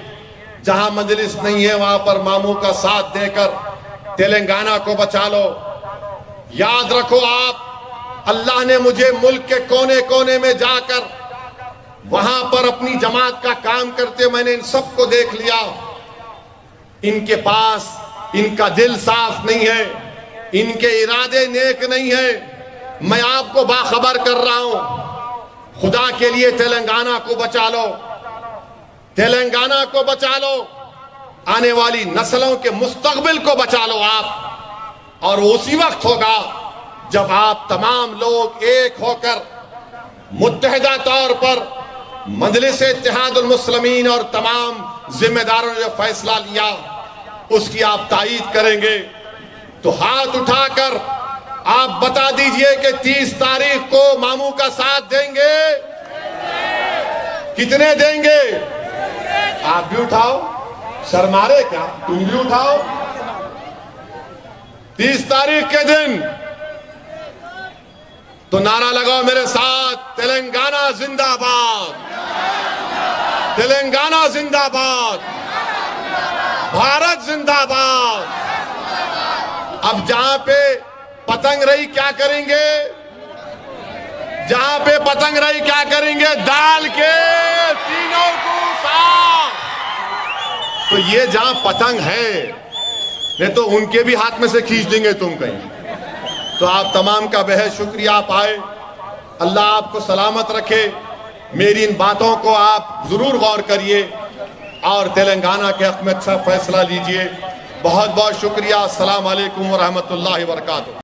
जहां मजलिस नहीं है वहां पर मामू का साथ देकर तेलंगाना को बचा लो। याद रखो आप, अल्लाह ने मुझे मुल्क के कोने कोने में जाकर वहां पर अपनी जमात का काम करते मैंने इन सबको देख लिया। इनके पास इनका दिल साफ नहीं है, इनके इरादे नेक नहीं है। मैं आपको बाखबर कर रहा हूं, खुदा के लिए तेलंगाना को बचा लो, तेलंगाना को बचा लो, आने वाली नस्लों के मुस्तकबिल को बचा लो आप। और उसी वक्त होगा जब आप तमाम लोग एक होकर मुत्तहिदा तौर पर मजलिस इत्तेहादुल मुस्लिमीन और तमाम जिम्मेदारों ने जो फैसला लिया उसकी आप तायीद करेंगे। तो हाथ उठाकर आप बता दीजिए कि 30 तारीख को मामू का साथ देंगे? कितने देंगे? आप भी उठाओ, शर्मा रहे क्या? तुम भी उठाओ। 30 तारीख के दिन तो नारा लगाओ मेरे साथ, तेलंगाना जिंदाबाद, तेलंगाना जिंदाबाद, भारत जिंदाबाद। अब जहां पे पतंग रही क्या करेंगे? जहां पे पतंग रही क्या करेंगे? डाल के तीनों को साथ। तो ये जहां पतंग है, नहीं तो उनके भी हाथ में से खींच देंगे तुम कहीं। तो आप तमाम का बेहद शुक्रिया। आप आए, अल्लाह आपको सलामत रखे। मेरी इन बातों को आप जरूर गौर करिए और तेलंगाना के हक में अच्छा फैसला लीजिए। बहुत बहुत शुक्रिया। अस्सलाम वालेकुम व रहमतुल्लाहि व बरकातुहू।